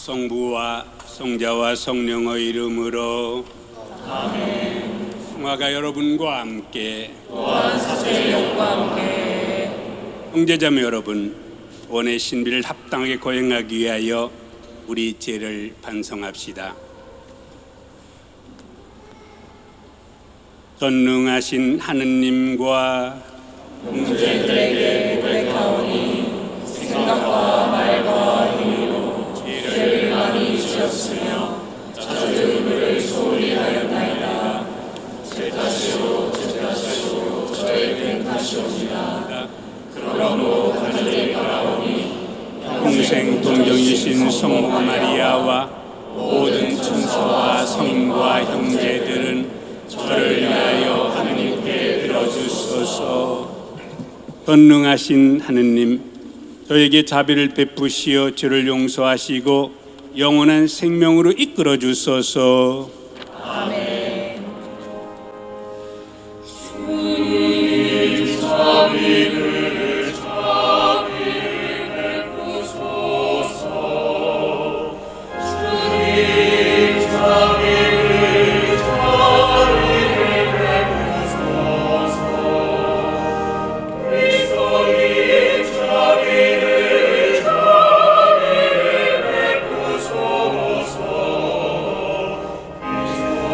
성부와 성자와 성령의 이름으로 아멘. 평화가 여러분과 함께 또한 사제의 영과 함께 형제자매 여러분, 원의 신비를 합당하게 거행하기 위하여 우리 죄를 반성합시다. 전능하신 하느님과 형제들에게 고백하오니 생각과 말과 행위로 죄를 많이 지었으며 자주 의무를 소홀히 하였나이다. 제 탓이요 저의 된 탓이옵니다. 그러므로 간절히 바라오니 평생 동정이신 성모 마리아와 모든 천사와 성인과 형제들은 저를 위하여 하느님께 들어주소서. 전능하신 하느님, 저에게 자비를 베푸시어 죄를 용서하시고 영원한 생명으로 이끌어 주소서. 아멘. 주님 자비를 베푸소서. 주님 자비를 베푸소서. 그리스도님 자비를 베푸소서. 그리스도님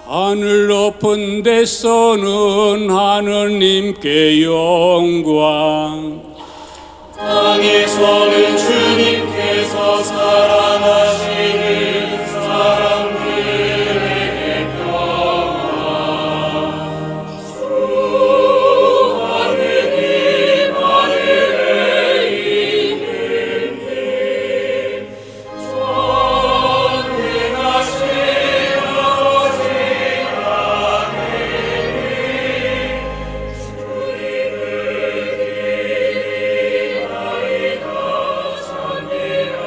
하늘 높은 데서는 하느님께 영광, 땅에서는 주님께서 사랑하시는 사람들에게 평화. 주 하느님 하늘에 있는 전능하신 아버지 하느님, 주님을 기리나이다. 찬미하라.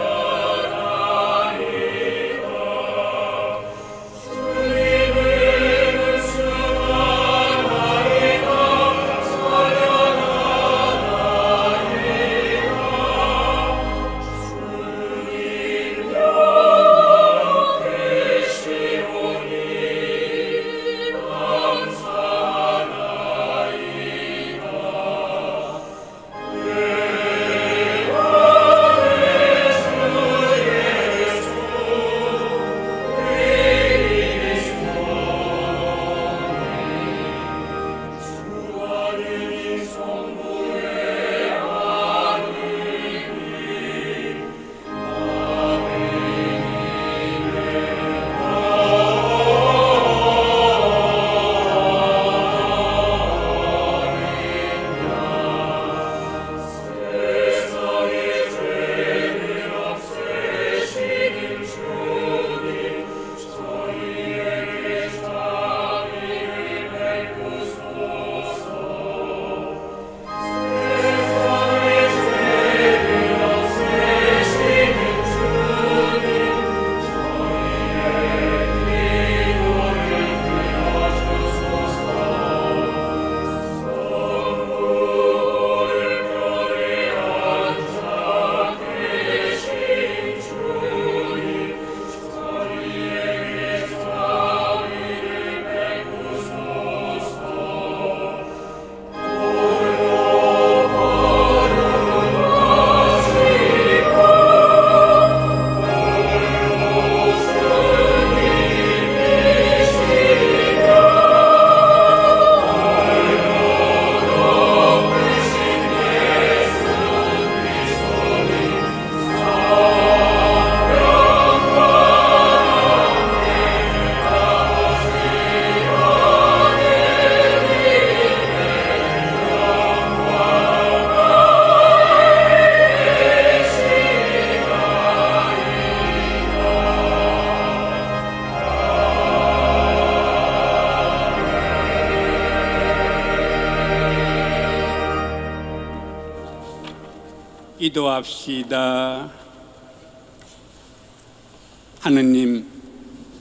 기도합시다.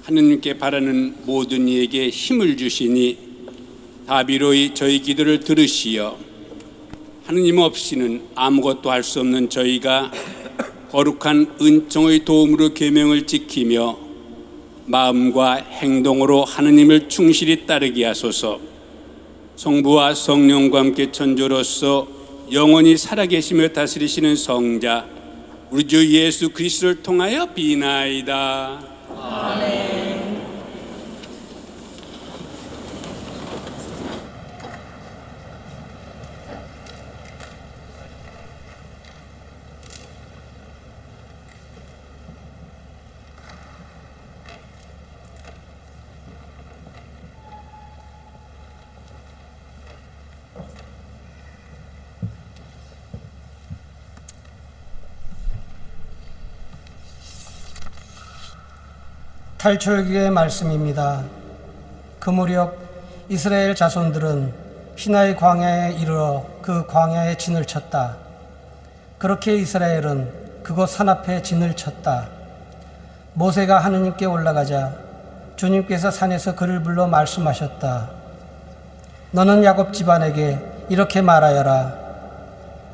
하느님께 바라는 모든 이에게 힘을 주시니 다비로이 저희 기도를 들으시어 하느님 없이는 아무것도 할 수 없는 저희가 거룩한 은총의 도움으로 계명을 지키며 마음과 행동으로 하느님을 충실히 따르게 하소서. 성부와 성령과 함께 천주로서 영원히 살아계시며 다스리시는 성자 우리 주 예수 그리스도를 통하여 비나이다. 아멘. 탈출기의 말씀입니다. 그 무렵 이스라엘 자손들은 시나이 광야에 이르러 그 광야에 진을 쳤다. 그렇게 이스라엘은 그곳 산 앞에 진을 쳤다. 모세가 하느님께 올라가자 주님께서 산에서 그를 불러 말씀하셨다. 너는 야곱 집안에게 이렇게 말하여라.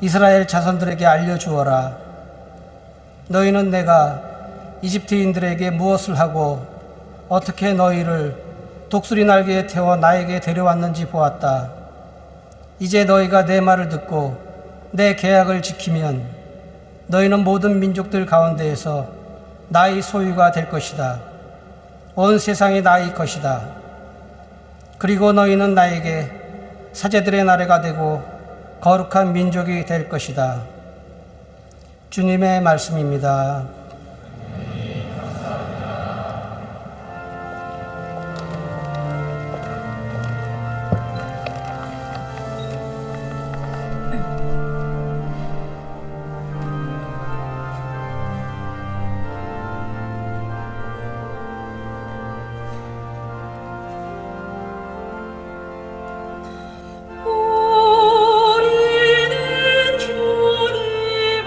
이스라엘 자손들에게 알려주어라. 너희는 내가 이집트인들에게 무엇을 하고 어떻게 너희를 독수리 날개에 태워 나에게 데려왔는지 보았다. 이제 너희가 내 말을 듣고 내 계약을 지키면 너희는 모든 민족들 가운데에서 나의 소유가 될 것이다. 온 세상이 나의 것이다. 그리고 너희는 나에게 사제들의 나라가 되고 거룩한 민족이 될 것이다. 주님의 말씀입니다. 우리는 주님의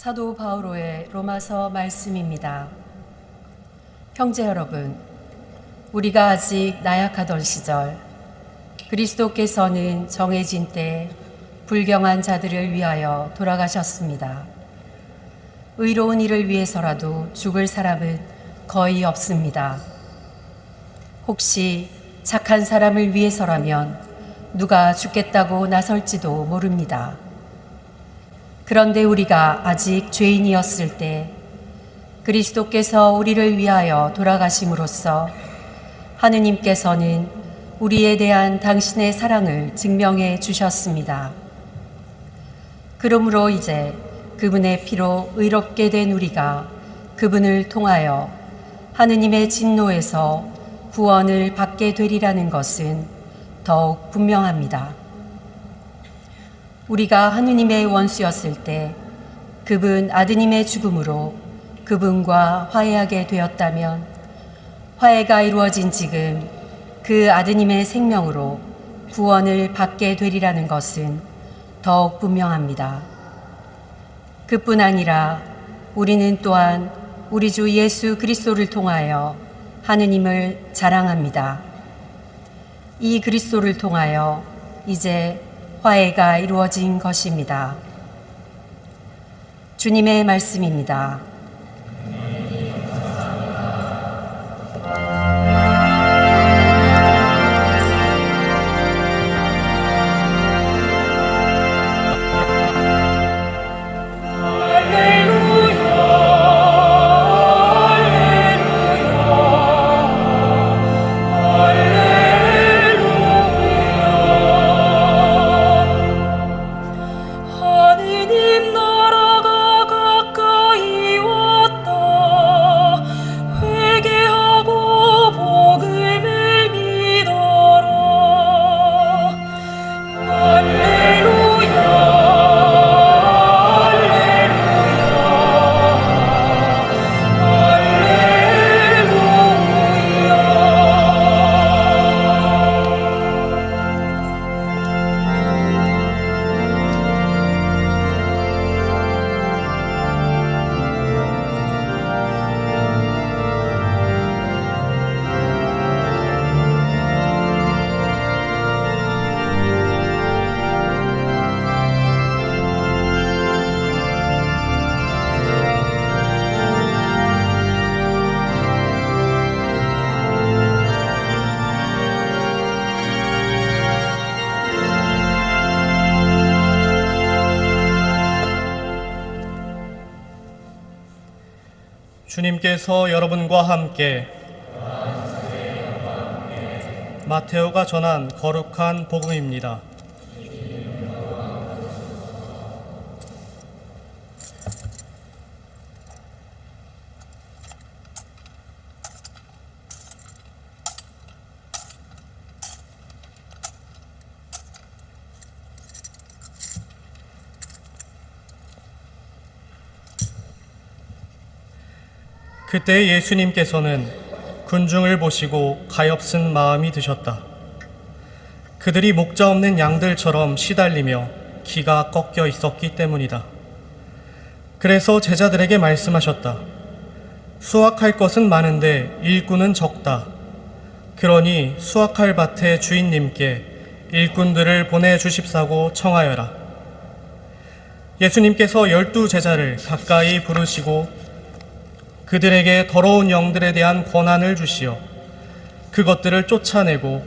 사도 바오로의 로마서 말씀입니다. 형제 여러분, 우리가 아직 나약하던 시절 그리스도께서는 정해진 때 불경한 자들을 위하여 돌아가셨습니다. 의로운 일을 위해서라도 죽을 사람은 거의 없습니다. 혹시 착한 사람을 위해서라면 누가 죽겠다고 나설지도 모릅니다. 그런데 우리가 아직 죄인이었을 때 그리스도께서 우리를 위하여 돌아가심으로써 하느님께서는 우리에 대한 당신의 사랑을 증명해 주셨습니다. 그러므로 이제 그분의 피로 의롭게 된 우리가 그분을 통하여 하느님의 진노에서 구원을 받게 되리라는 것은 더욱 분명합니다. 우리가 하느님의 원수였을 때 그분 아드님의 죽음으로 그분과 화해하게 되었다면 화해가 이루어진 지금 그 아드님의 생명으로 구원을 받게 되리라는 것은 더욱 분명합니다. 그뿐 아니라 우리는 또한 우리 주 예수 그리스도를 통하여 하느님을 자랑합니다. 이 그리스도를 통하여 이제 화해가 이루어진 것입니다. 주님의 말씀입니다. 하느님 나라가 가까이 왔다. 회개하고 복음을 믿어라. 할렐루야, 주님께서 여러분과 함께 마테오가 전한 거룩한 복음입니다. 그때 예수님께서는 군중을 보시고 가엾은 마음이 드셨다. 그들이 목자 없는 양들처럼 시달리며 기가 꺾여 있었기 때문이다. 그래서 제자들에게 말씀하셨다. 수확할 것은 많은데 일꾼은 적다. 그러니 수확할 밭의 주인님께 일꾼들을 보내주십사고 청하여라. 예수님께서 12 제자를 가까이 부르시고 그들에게 더러운 영들에 대한 권한을 주시어 그것들을 쫓아내고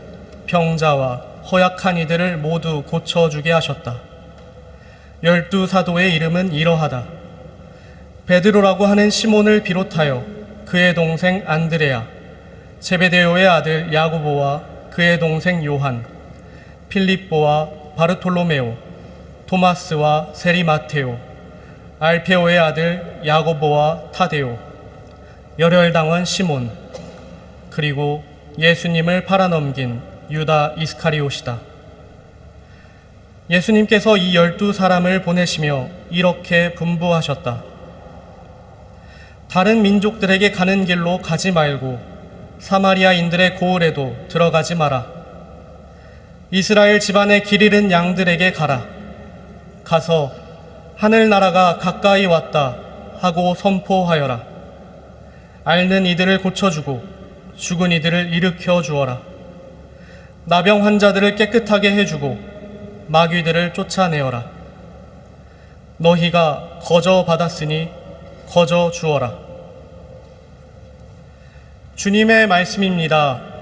병자와 허약한 이들을 모두 고쳐주게 하셨다. 12 사도의 이름은 이러하다. 베드로라고 하는 시몬을 비롯하여 그의 동생 안드레아, 제베데오의 아들 야고보와 그의 동생 요한, 필립보와 바르톨로메오, 토마스와 세리마테오, 알페오의 아들 야고보와 타데오, 열혈당원 시몬, 그리고 예수님을 팔아넘긴 유다 이스카리옷이다. 예수님께서 이 12 사람을 보내시며 이렇게 분부하셨다. 다른 민족들에게 가는 길로 가지 말고 사마리아인들의 고을에도 들어가지 마라. 이스라엘 집안의 길 잃은 양들에게 가라. 가서 하늘나라가 가까이 왔다 하고 선포하여라. 앓는 이들을 고쳐주고 죽은 이들을 일으켜 주어라. 나병 환자들을 깨끗하게 해주고 마귀들을 쫓아내어라. 너희가 거저 받았으니 거저 주어라. 주님의 말씀입니다.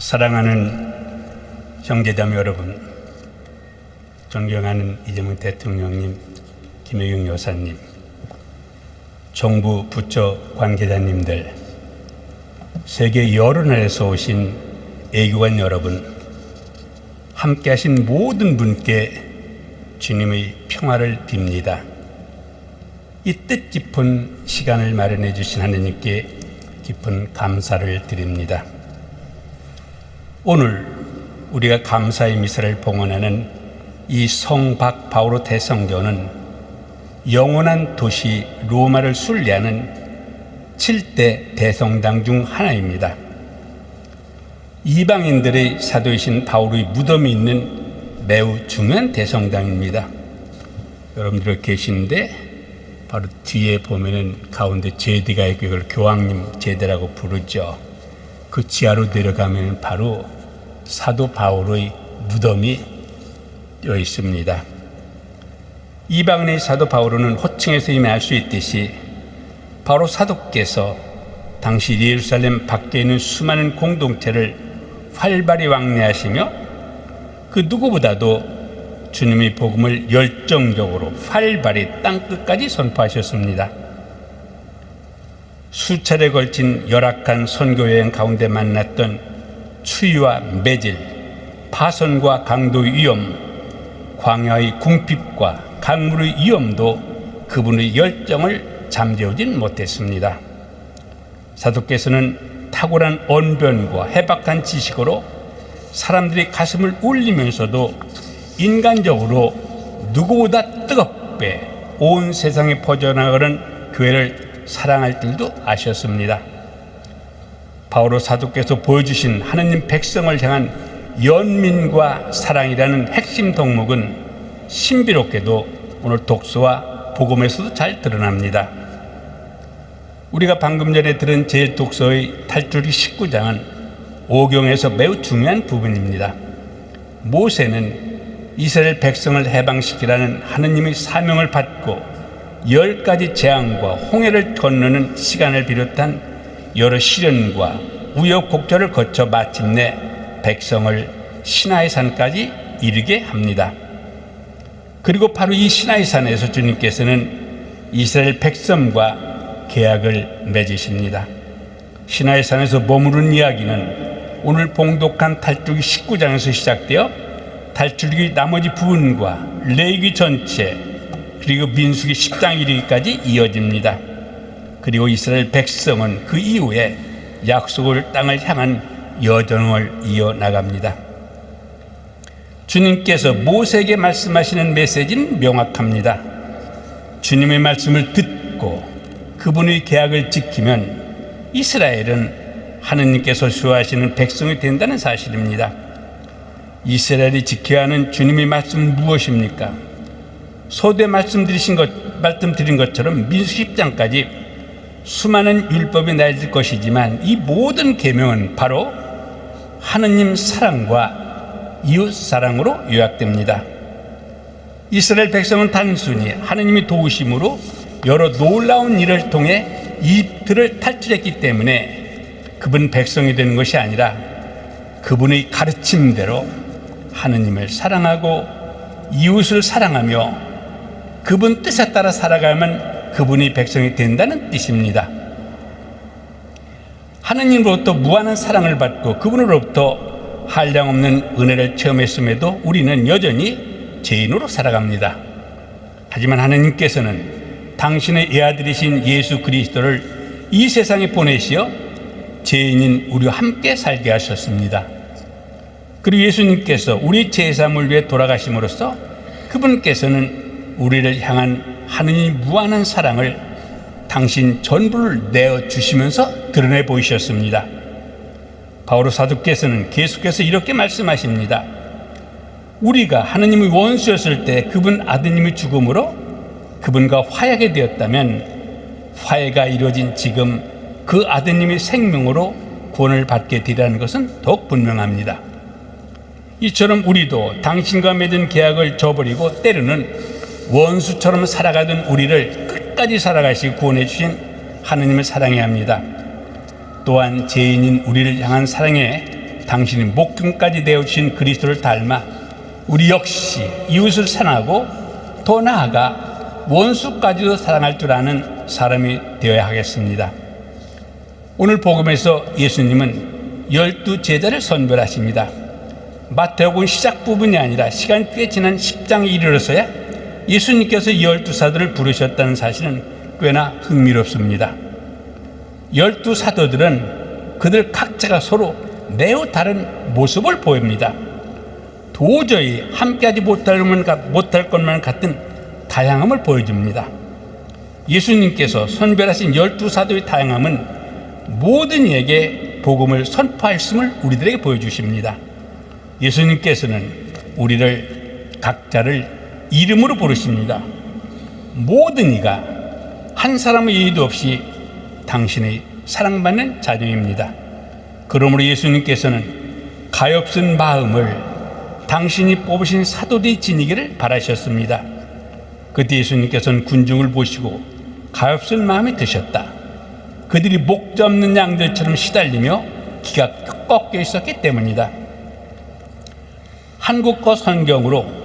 사랑하는 형제자매 여러분, 존경하는 이재명 대통령님, 김혜경 여사님, 정부 부처 관계자님들, 세계 여러 나라에서 오신 애교관 여러분, 함께 하신 모든 분께 주님의 평화를 빕니다. 이 뜻깊은 시간을 마련해 주신 하느님께 깊은 감사를 드립니다. 오늘 우리가 감사의 미사를 봉헌하는 이 성박 바오로 대성전은 영원한 도시 로마를 순례하는 7대 대성당 중 하나입니다. 이방인들의 사도이신 바오로의 무덤이 있는 매우 중요한 대성당입니다. 여러분들 계시는데 바로 뒤에 보면은 가운데 제디가 있고 이걸 교황님 제대라고 부르죠. 그 지하로 내려가면 바로 사도 바오로의 무덤이 되어 있습니다. 이방인의 사도 바오로는 호칭에서 이미 알 수 있듯이 바로 사도께서 당시 예루살렘 밖에 있는 수많은 공동체를 활발히 왕래하시며 그 누구보다도 주님의 복음을 열정적으로 활발히 땅끝까지 선포하셨습니다. 수차례 걸친 열악한 선교여행 가운데 만났던 추위와 매질, 파선과 강도의 위험, 광야의 궁핍과 강물의 위험도 그분의 열정을 잠재우진 못했습니다. 사도께서는 탁월한 언변과 해박한 지식으로 사람들의 가슴을 울리면서도 인간적으로 누구보다 뜨겁게 온 세상에 퍼져나가는 교회를 사랑할 줄도 아셨습니다. 바오로 사도께서 보여주신 하느님 백성을 향한 연민과 사랑이라는 핵심 덕목은 신비롭게도 오늘 독서와 복음에서도 잘 드러납니다. 우리가 방금 전에 들은 제1독서의 탈출기 19장은 오경에서 매우 중요한 부분입니다. 모세는 이스라엘 백성을 해방시키라는 하느님의 사명을 받고 10가지 재앙과 홍해를 건너는 시간을 비롯한 여러 시련과 우여곡절을 거쳐 마침내 백성을 시나이 산까지 이르게 합니다. 그리고 바로 이 시나이 산에서 주님께서는 이스라엘 백성과 계약을 맺으십니다. 시나이 산에서 머무른 이야기는 오늘 봉독한 탈출기 19장에서 시작되어 탈출기 나머지 부분과 레위기 전체 그리고 민수기 10장 이르기까지 이어집니다. 그리고 이스라엘 백성은 그 이후에 약속을 땅을 향한 여정을 이어나갑니다. 주님께서 모세에게 말씀하시는 메시지는 명확합니다. 주님의 말씀을 듣고 그분의 계약을 지키면 이스라엘은 하느님께서 수호하시는 백성이 된다는 사실입니다. 이스라엘이 지켜야 하는 주님의 말씀은 무엇입니까? 서두에 말씀드린 것처럼 민수기 10장까지 수많은 율법이 나열될 것이지만 이 모든 계명은 바로 하느님 사랑과 이웃 사랑으로 요약됩니다. 이스라엘 백성은 단순히 하느님의 도우심으로 여러 놀라운 일을 통해 이집트를 탈출했기 때문에 그분 백성이 되는 것이 아니라 그분의 가르침대로 하느님을 사랑하고 이웃을 사랑하며 그분 뜻에 따라 살아가면 그분이 백성이 된다는 뜻입니다. 하느님으로부터 무한한 사랑을 받고 그분으로부터 한량없는 은혜를 체험했음에도 우리는 여전히 죄인으로 살아갑니다. 하지만 하느님께서는 당신의 애아들이신 예수 그리스도를 이 세상에 보내시어 죄인인 우리와 함께 살게 하셨습니다. 그리고 예수님께서 우리 죄사함을 위해 돌아가심으로써 그분께서는 우리를 향한 하느님 무한한 사랑을 당신 전부를 내어주시면서 드러내 보이셨습니다. 바오로 사도께서는 계속해서 이렇게 말씀하십니다. 우리가 하느님의 원수였을 때 그분 아드님의 죽음으로 그분과 화해하게 되었다면 화해가 이루어진 지금 그 아드님의 생명으로 구원을 받게 되리라는 것은 더욱 분명합니다. 이처럼 우리도 당신과 맺은 계약을 저버리고 때로는 원수처럼 살아가던 우리를 끝까지 살아가시고 구원해 주신 하느님을 사랑해야 합니다. 또한 죄인인 우리를 향한 사랑에 당신이 목숨까지 내어주신 그리스도를 닮아 우리 역시 이웃을 사랑하고 더 나아가 원수까지도 사랑할 줄 아는 사람이 되어야 하겠습니다. 오늘 복음에서 예수님은 12 제자를 선별하십니다. 마태복음 시작 부분이 아니라 시간이 꽤 지난 10장에 이르러서야 예수님께서 12사도를 부르셨다는 사실은 꽤나 흥미롭습니다. 12사도들은 그들 각자가 서로 매우 다른 모습을 보입니다. 도저히 함께하지 못할 것만 같은 다양함을 보여줍니다. 예수님께서 선별하신 12사도의 다양함은 모든 이에게 복음을 선포하였음을 우리들에게 보여주십니다. 예수님께서는 우리를 각자를 이름으로 부르십니다. 모든 이가 한 사람의 예의도 없이 당신의 사랑받는 자녀입니다. 그러므로 예수님께서는 가엾은 마음을 당신이 뽑으신 사도들이 지니기를 바라셨습니다. 그때 예수님께서는 군중을 보시고 가엾은 마음이 드셨다. 그들이 목자 없는 양들처럼 시달리며 기가 꺾여 있었기 때문이다. 한국어 성경으로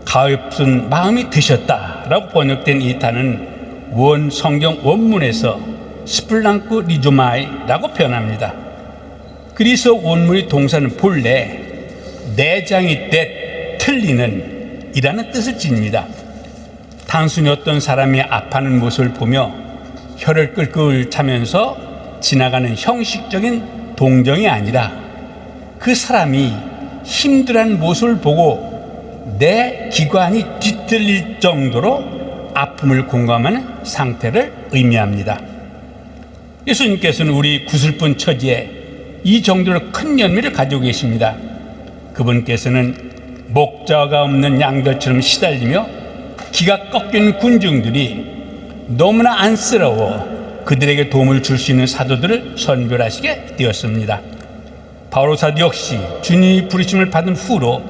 가엾은 마음이 드셨다라고 번역된 이 단어는 원 성경 원문에서 스플랑크 리조마이라고 표현합니다. 그리스 원문의 동사는 본래 내장이 때 틀리는 이라는 뜻을 지닙니다. 단순히 어떤 사람이 아파하는 모습을 보며 혀를 끌끌 차면서 지나가는 형식적인 동정이 아니라 그 사람이 힘들어하는 모습을 보고 내 기관이 뒤틀릴 정도로 아픔을 공감하는 상태를 의미합니다. 예수님께서는 우리 구슬픈 처지에 이 정도로 큰 연민을 가지고 계십니다. 그분께서는 목자가 없는 양들처럼 시달리며 기가 꺾인 군중들이 너무나 안쓰러워 그들에게 도움을 줄 수 있는 사도들을 선별하시게 되었습니다. 바오로 사도 역시 주님이 부르심을 받은 후로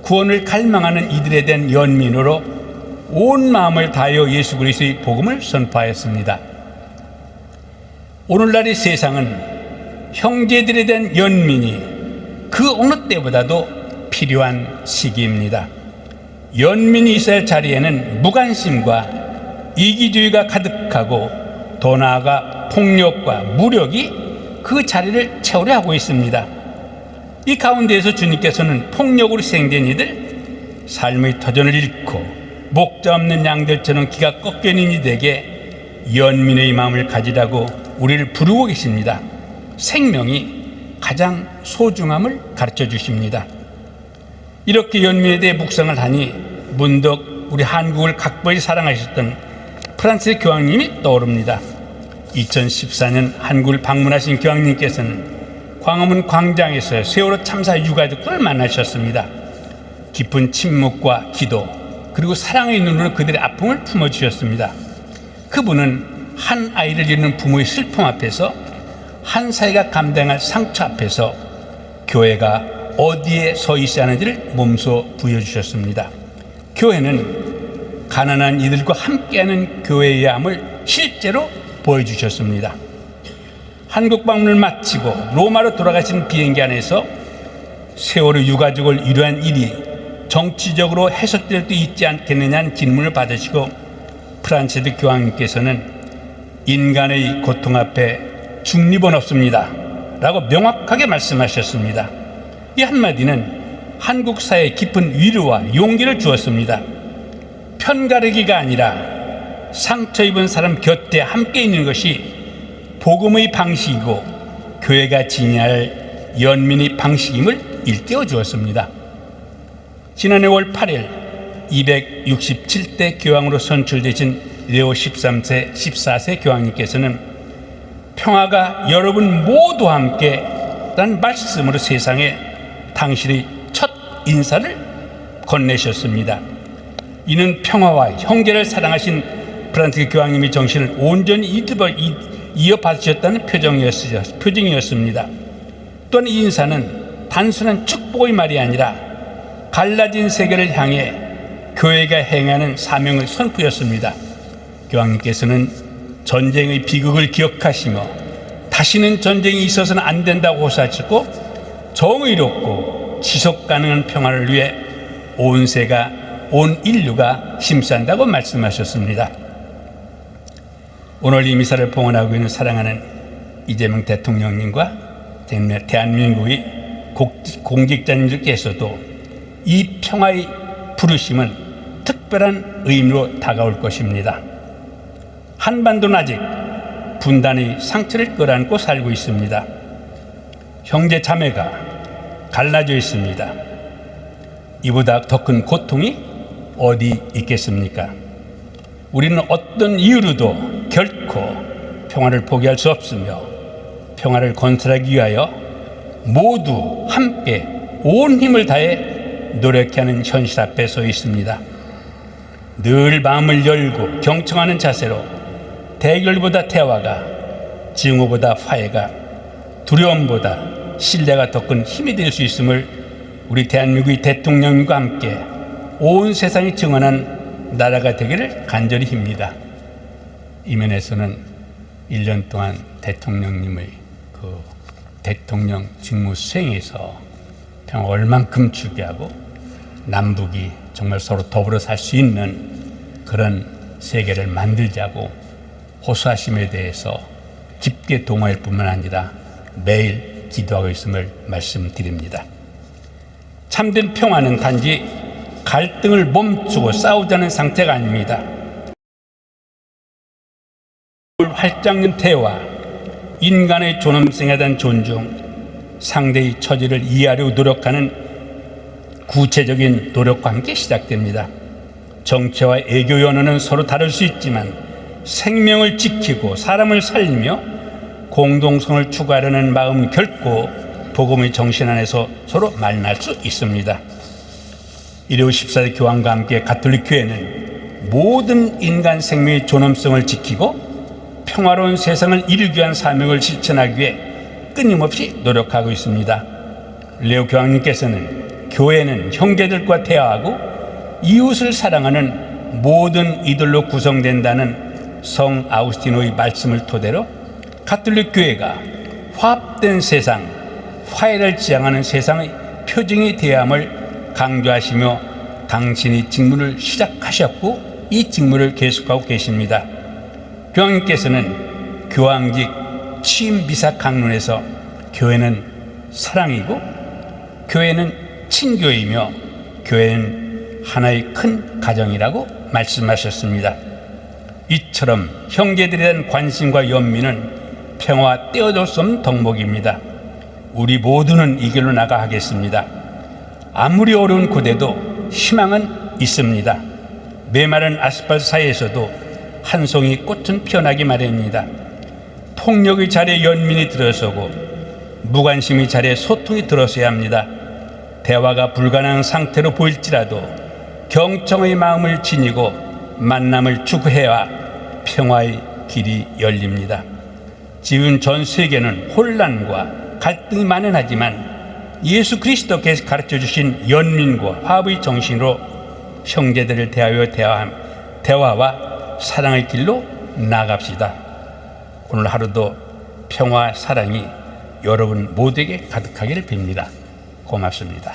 구원을 갈망하는 이들에 대한 연민으로 온 마음을 다하여 예수 그리스도의 복음을 선포하였습니다. 오늘날의 세상은 형제들에 대한 연민이 그 어느 때보다도 필요한 시기입니다. 연민이 있어야 할 자리에는 무관심과 이기주의가 가득하고 더 나아가 폭력과 무력이 그 자리를 채우려 하고 있습니다. 이 가운데에서 주님께서는 폭력으로 희생된 이들, 삶의 터전을 잃고 목자 없는 양들처럼 기가 꺾여 있는 이들에게 연민의 마음을 가지라고 우리를 부르고 계십니다. 생명이 가장 소중함을 가르쳐 주십니다. 이렇게 연민에 대해 묵상을 하니 문득 우리 한국을 각별히 사랑하셨던 프란시스 교황님이 떠오릅니다. 2014년 한국을 방문하신 교황님께서는 광화문 광장에서 세월호 참사 유가족들을 만나셨습니다. 깊은 침묵과 기도 그리고 사랑의 눈으로 그들의 아픔을 품어주셨습니다. 그분은 한 아이를 잃는 부모의 슬픔 앞에서 한 사회가 감당할 상처 앞에서 교회가 어디에 서 있어야 하는지를 몸소 부여주셨습니다. 교회는 가난한 이들과 함께하는 교회의 함을 실제로 보여주셨습니다. 한국 방문을 마치고 로마로 돌아가신 비행기 안에서 세월호 유가족을 위로한 일이 정치적으로 해석될 수 있지 않겠느냐는 질문을 받으시고 프란시스 교황님께서는 인간의 고통 앞에 중립은 없습니다 라고 명확하게 말씀하셨습니다. 이 한마디는 한국 사회에 깊은 위로와 용기를 주었습니다. 편가르기가 아니라 상처 입은 사람 곁에 함께 있는 것이 복음의 방식이고 교회가 지니할 연민의 방식임을 일깨워 주었습니다. 지난해 5월 8일 267대 교황으로 선출되신 레오 13세, 14세 교황님께서는 평화가 여러분 모두와 함께 라는 말씀으로 세상에 당신의 첫 인사를 건네셨습니다. 이는 평화와 형제를 사랑하신 프란시스 교황님의 정신을 온전히 이어받으셨다는 표징이었습니다. 또한 이 인사는 단순한 축복의 말이 아니라 갈라진 세계를 향해 교회가 행하는 사명의 선포였습니다. 교황님께서는 전쟁의 비극을 기억하시며 다시는 전쟁이 있어서는 안 된다고 호소하셨고 정의롭고 지속 가능한 평화를 위해 온 인류가 힘쓴다고 말씀하셨습니다. 오늘 이 미사를 봉헌하고 있는 사랑하는 이재명 대통령님과 대한민국의 공직자님들께서도 이 평화의 부르심은 특별한 의미로 다가올 것입니다. 한반도는 아직 분단의 상처를 끌어안고 살고 있습니다. 형제 자매가 갈라져 있습니다. 이보다 더 큰 고통이 어디 있겠습니까? 우리는 어떤 이유로도 결코 평화를 포기할 수 없으며 평화를 건설하기 위하여 모두 함께 온 힘을 다해 노력해야 하는 현실 앞에 서 있습니다. 늘 마음을 열고 경청하는 자세로 대결보다 대화가, 증오보다 화해가, 두려움보다 신뢰가 더 큰 힘이 될 수 있음을 우리 대한민국의 대통령과 함께 온 세상이 증언한 나라가 되기를 간절히 빕니다. 이 면에서는 1년 동안 대통령님의 그 대통령 직무 수행에서 평화 얼만큼 추구하고 남북이 정말 서로 더불어 살 수 있는 그런 세계를 만들자고 호소하심에 대해서 깊게 동의할 뿐만 아니라 매일 기도하고 있음을 말씀드립니다. 참된 평화는 단지 갈등을 멈추고 싸우자는 상태가 아닙니다. 활짝 연 대화, 인간의 존엄성에 대한 존중, 상대의 처지를 이해하려고 노력하는 구체적인 노력과 함께 시작됩니다. 정치와 애교의 언어는 서로 다를 수 있지만 생명을 지키고 사람을 살리며 공동성을 추구하려는 마음은 결코 복음의 정신 안에서 서로 만날 수 있습니다. 레오 14세 교황과 함께 가톨릭 교회는 모든 인간 생명의 존엄성을 지키고 평화로운 세상을 이루기 위한 사명을 실천하기 위해 끊임없이 노력하고 있습니다. 레오 교황님께서는 교회는 형제들과 대화하고 이웃을 사랑하는 모든 이들로 구성된다는 성 아우구스티노의 말씀을 토대로 가톨릭 교회가 화합된 세상, 화해를 지향하는 세상의 표징이 되어야 함을 강조하시며 당신이 직무를 시작하셨고 이 직무를 계속하고 계십니다. 교황님께서는 교황직 취임 미사 강론에서 교회는 사랑이고 교회는 친교이며 교회는 하나의 큰 가정이라고 말씀하셨습니다. 이처럼 형제들에 대한 관심과 연민은 평화와 떼어줄 수 없는 덕목입니다. 우리 모두는 이 길로 나가겠습니다. 아무리 어려운 고대도 희망은 있습니다. 메마른 아스팔트 사이에서도 한 송이 꽃은 피어나기 마련입니다. 폭력의 자리에 연민이 들어서고 무관심의 자리에 소통이 들어서야 합니다. 대화가 불가능한 상태로 보일지라도 경청의 마음을 지니고 만남을 추구해야 평화의 길이 열립니다. 지금 전 세계는 혼란과 갈등이 만연하지만 예수 그리스도께서 가르쳐 주신 연민과 화합의 정신으로 형제들을 대하여 대화와 사랑의 길로 나아갑시다. 오늘 하루도 평화, 사랑이 여러분 모두에게 가득하기를 빕니다. 고맙습니다.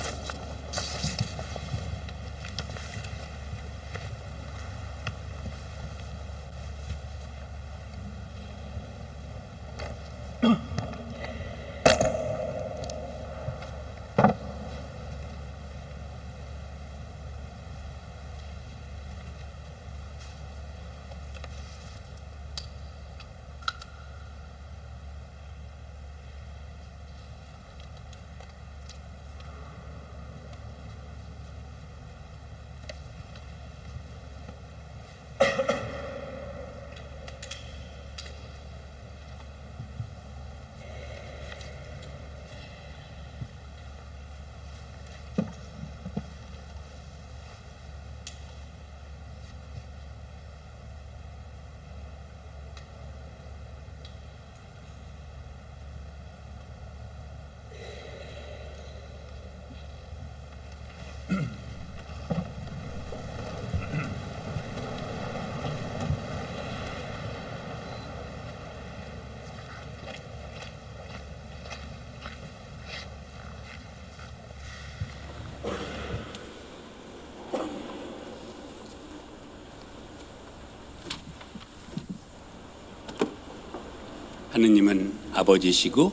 하느님은 아버지시고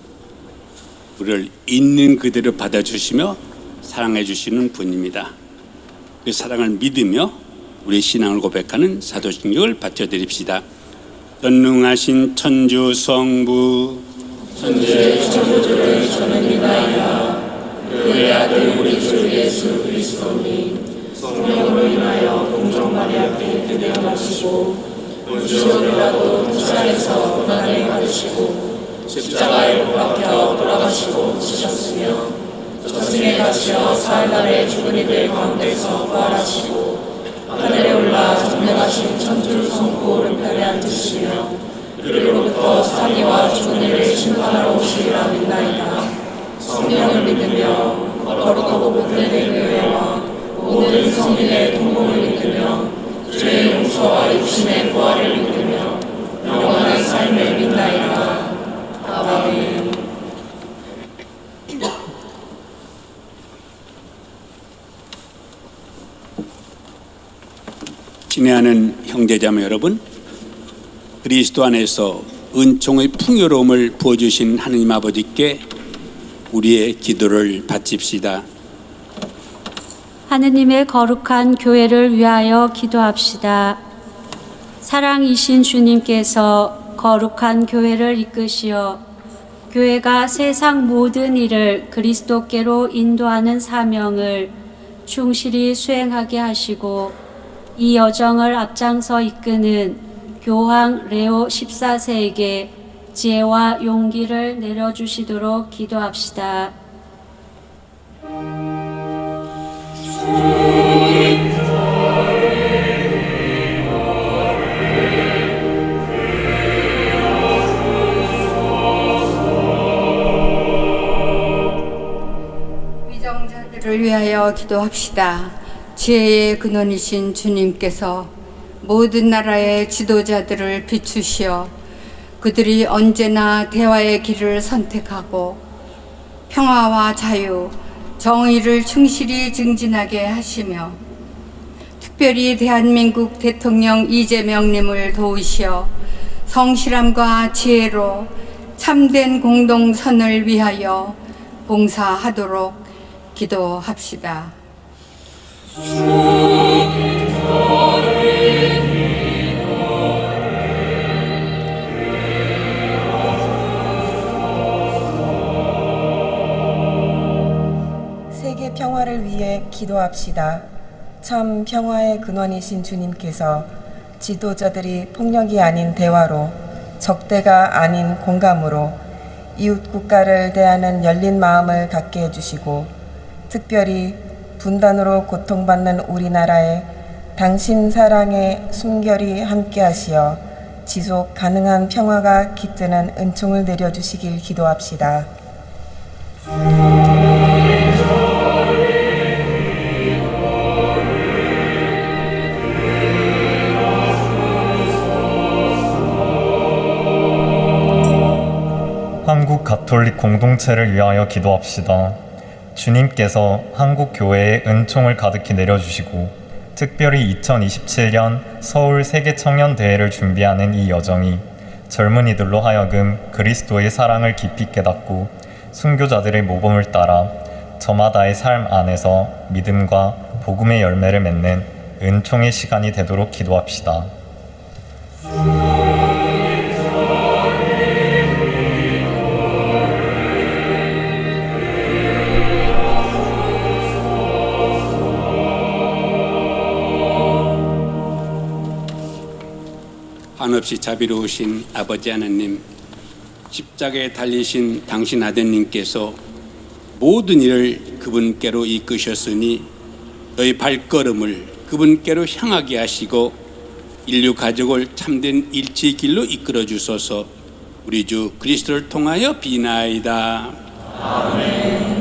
우리를 있는 그대로 받아주시며 사랑해 주시는 분입니다. 그 사랑을 믿으며 우리 신앙을 고백하는 사도신경을 바쳐드립시다. 전능하신 천주 성부 천주의 창조주를 저는 믿나이다. 그의 아들 우리 주 예수 그리스도님 성령으로 인하여 동정 마리아께 태어나시고 본시오라도 부산에서 고난을 받으시고 십자가에 못 박혀 돌아가시고 지셨으며 저승에 가시어 사흘날에 죽은 이들 가운데서 부활하시고 하늘에 올라 전능하신 천주 성부 오른편에 앉으시며 그리로부터 사기와 죽은 이를 심판하러 오시리라 믿나이다. 성령을 믿으며 거룩하고 복된 교회와 모든 성인의 통공을 믿으며 죄의 용서와 육신의 부활을 믿으며 영원한 삶을 믿나이다. 아멘. 친애하는 형제자매 여러분, 그리스도 안에서 은총의 풍요로움을 부어주신 하느님 아버지께 우리의 기도를 바칩시다. 하느님의 거룩한 교회를 위하여 기도합시다. 사랑이신 주님께서 거룩한 교회를 이끄시어 교회가 세상 모든 일을 그리스도께로 인도하는 사명을 충실히 수행하게 하시고 이 여정을 앞장서 이끄는 교황 레오 14세에게 지혜와 용기를 내려주시도록 기도합시다. 위정자들을 위하여 기도합시다. 지혜의 근원이신 주님께서 모든 나라의 지도자들을 비추시어 그들이 언제나 대화의 길을 선택하고 평화와 자유, 정의를 충실히 증진하게 하시며 특별히 대한민국 대통령 이재명님을 도우시어 성실함과 지혜로 참된 공동선을 위하여 봉사하도록 기도합시다. 세계 평화를 위해 기도합시다. 참 평화의 근원이신 주님께서 지도자들이 폭력이 아닌 대화로, 적대가 아닌 공감으로 이웃 국가를 대하는 열린 마음을 갖게 해주시고 특별히 분단으로 고통받는 우리나라에 당신 사랑의 숨결이 함께하시어 지속 가능한 평화가 깃드는 은총을 내려주시길 기도합시다. 가톨릭 공동체를 위하여 기도합시다. 주님께서 한국 교회에 은총을 가득히 내려주시고 특별히 2027년 서울 세계 청년 대회를 준비하는 이 여정이 젊은이들로 하여금 그리스도의 사랑을 깊이 깨닫고 순교자들의 모범을 따라 저마다의 삶 안에서 믿음과 복음의 열매를 맺는 은총의 시간이 되도록 기도합시다. 한없이 자비로우신 아버지 하나님, 십자가에 달리신 당신 아드님께서 모든 일을 그분께로 이끄셨으니 너희 발걸음을 그분께로 향하게 하시고 인류 가족을 참된 일치의 길로 이끌어 주소서. 우리 주 그리스도를 통하여 비나이다. 아멘.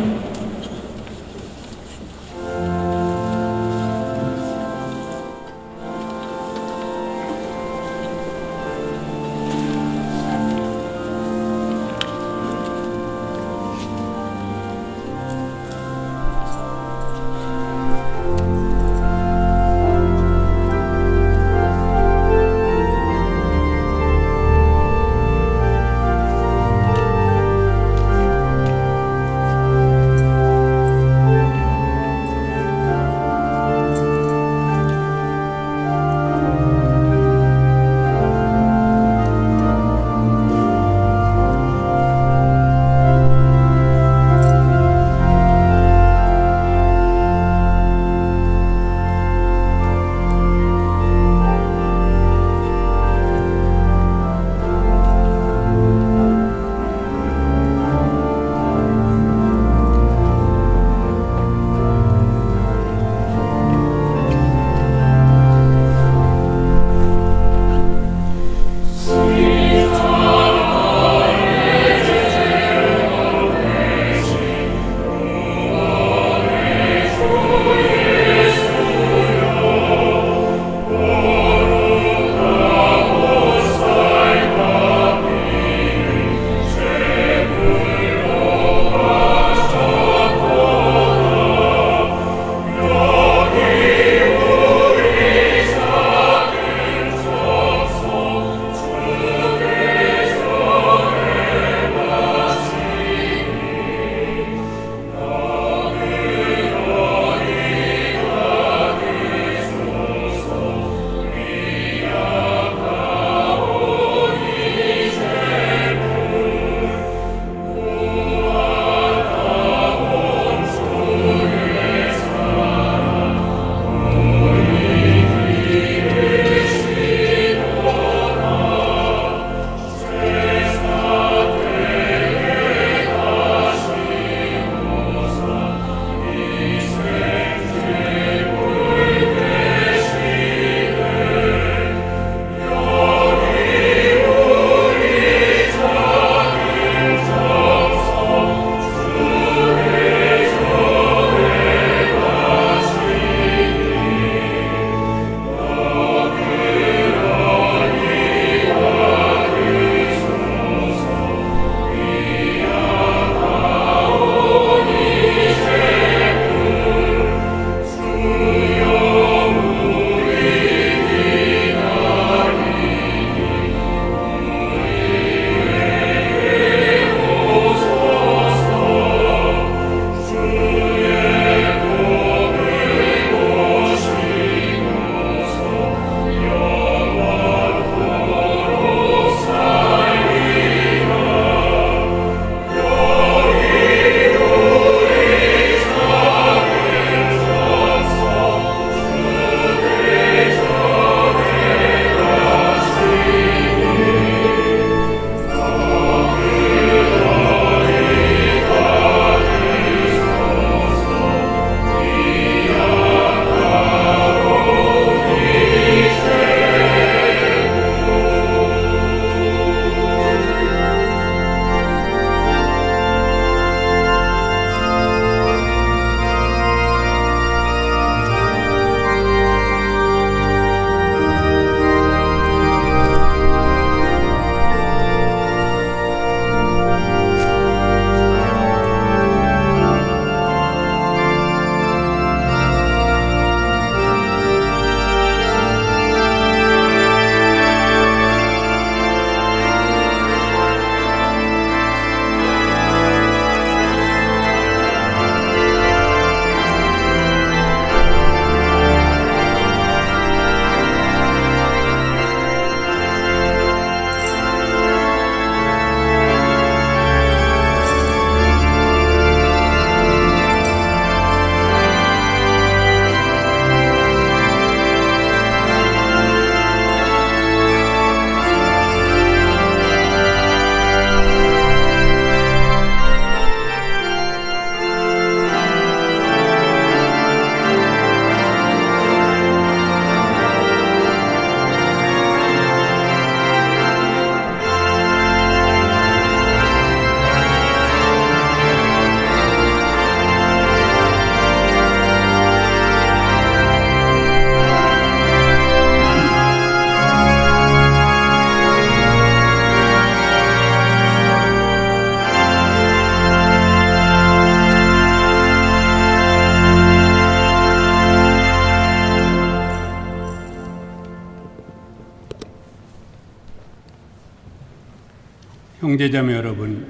형제자매 여러분,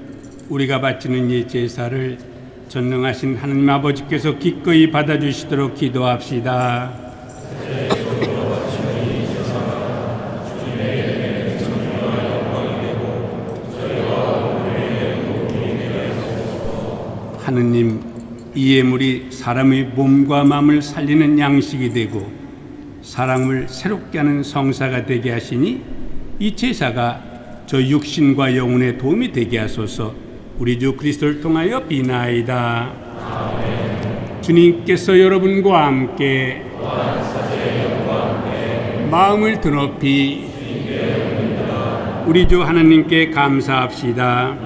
우리가 바치는 이 제사를 전능하신 하나님 아버지께서 기꺼이 받아주시도록 기도합시다. 하느님, 이 예물이 사람의 몸과 마음을 살리는 양식이 되고 사람을 새롭게 하는 성사가 되게 하시니 이 제사가 저 육신과 영혼에 도움이 되게 하소서. 우리 주 그리스도를 통하여 비나이다. 주님께서 여러분과 함께 마음을 드높이 우리 주 하나님께 감사합시다.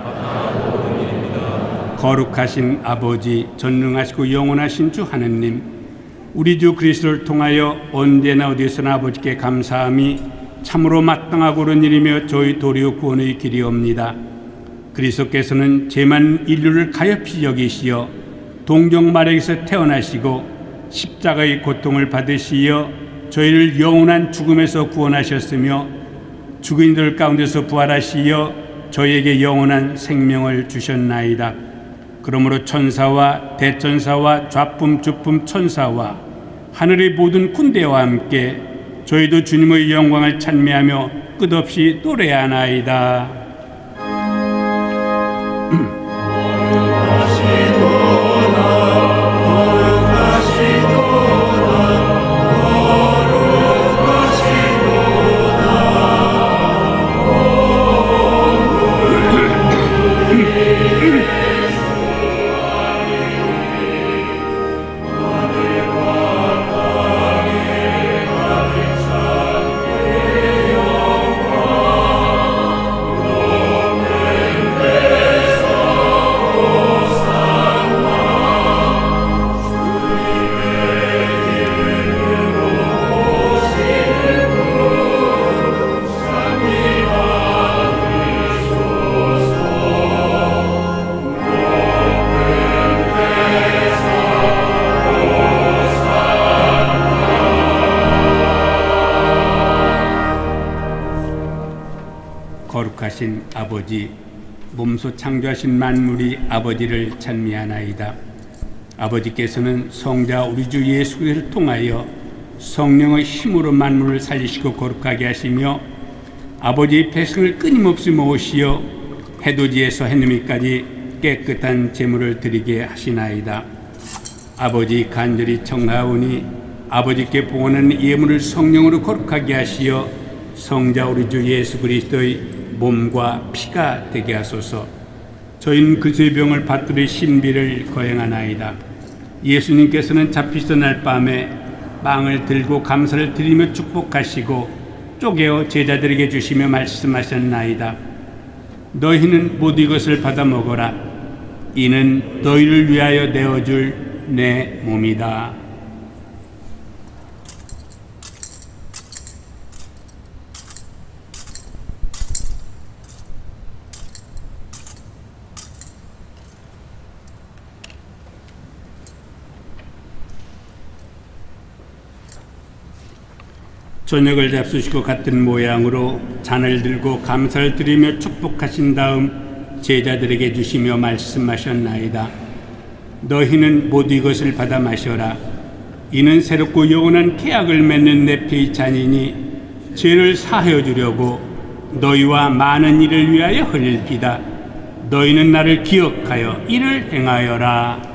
거룩하신 아버지, 전능하시고 영원하신 주 하나님, 우리 주 그리스도를 통하여 언제나 어디서나 아버지께 감사함이 참으로 마땅하고 옳은 일이며 저희 도리어 구원의 길이옵니다. 그리스도께서는 죄만 인류를 가엾이 여기시어 동정마력에서 태어나시고 십자가의 고통을 받으시어 저희를 영원한 죽음에서 구원하셨으며 죽은 이들 가운데서 부활하시어 저희에게 영원한 생명을 주셨나이다. 그러므로 천사와 대천사와 좌품 주품 천사와 하늘의 모든 군대와 함께 저희도 주님의 영광을 찬미하며 끝없이 노래하나이다. 거룩하신 아버지, 몸소 창조하신 만물이 아버지를 찬미하나이다. 아버지께서는 성자 우리 주 예수 그리스도를 통하여 성령의 힘으로 만물을 살리시고 거룩하게 하시며 아버지의 백성을 끊임없이 모으시어 해돋이에서 해넘이까지 깨끗한 제물을 드리게 하시나이다. 아버지 간절히 청하오니 아버지께 봉헌하는 예물을 성령으로 거룩하게 하시어 성자 우리 주 예수 그리스도의 몸과 피가 되게 하소서. 저희는 그리스도의 병을 받들의 신비를 거행하나이다. 예수님께서는 잡히시던 날 밤에 빵을 들고 감사를 드리며 축복하시고 쪼개어 제자들에게 주시며 말씀하셨나이다. 너희는 모두 이것을 받아 먹어라. 이는 너희를 위하여 내어줄 내 몸이다. 저녁을 잡수시고 같은 모양으로 잔을 들고 감사를 드리며 축복하신 다음 제자들에게 주시며 말씀하셨나이다. 너희는 모두 이것을 받아 마셔라. 이는 새롭고 영원한 계약을 맺는 내 피의 잔이니 죄를 사하여 주려고 너희와 많은 이를 위하여 흘리다. 너희는 나를 기억하여 이를 행하여라.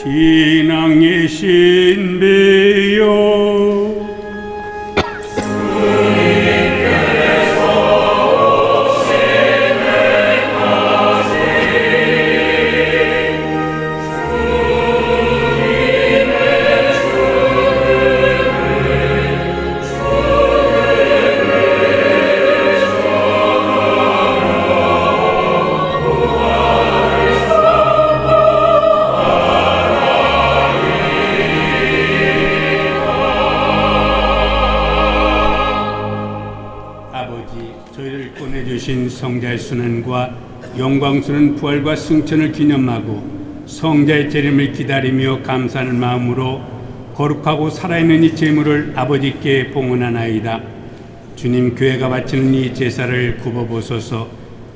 신앙의 신비요 성자의 순환과 영광스러운 부활과 승천을 기념하고 성자의 재림을 기다리며 감사하는 마음으로 거룩하고 살아있는 이 제물을 아버지께 봉헌하나이다. 주님, 교회가 바치는 이 제사를 굽어보소서.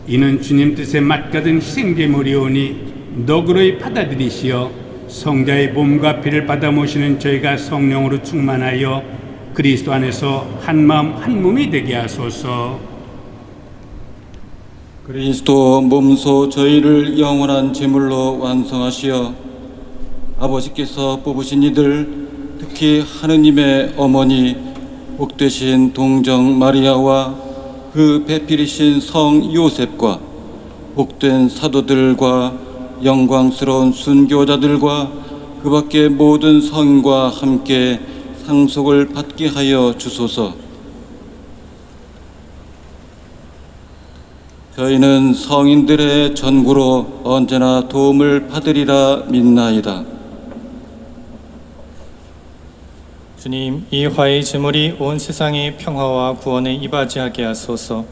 이는 주님 뜻에 맞가든 희생제물이오니 너그러이 받아들이시어 성자의 몸과 피를 받아 모시는 저희가 성령으로 충만하여 그리스도 안에서 한마음 한몸이 되게 하소서. 그리스도 몸소 저희를 영원한 제물로 완성하시어 아버지께서 뽑으신 이들, 특히 하느님의 어머니 복되신 동정 마리아와 그 배필이신 성 요셉과 복된 사도들과 영광스러운 순교자들과 그 밖의 모든 성인과 함께 상속을 받게 하여 주소서. 저희는 성인들의 전구로 언제나 도움을 받으리라 믿나이다. 주님, 이 화의 제물이 온 세상의 평화와 구원에 이바지하게 하소서.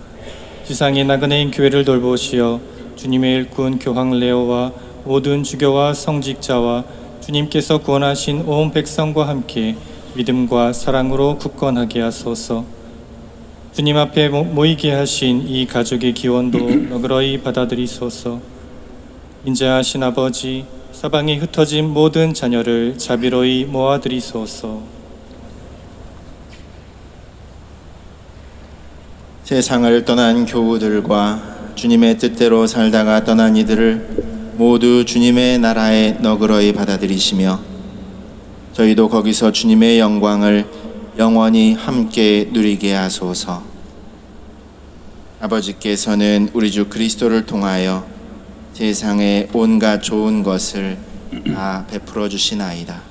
지상의 나그네인 교회를 돌보시어 주님의 일꾼 교황 레오와 모든 주교와 성직자와 주님께서 구원하신 온 백성과 함께 믿음과 사랑으로 굳건하게 하소서. 주님 앞에 모이게 하신 이 가족의 기원도 너그러이 받아들이소서. 인자하신 아버지, 사방에 흩어진 모든 자녀를 자비로이 모아드리소서. 세상을 떠난 교우들과 주님의 뜻대로 살다가 떠난 이들을 모두 주님의 나라에 너그러이 받아들이시며 저희도 거기서 주님의 영광을 영원히 함께 누리게 하소서. 아버지께서는 우리 주 그리스도를 통하여 세상의 온갖 좋은 것을 다 베풀어 주시나이다.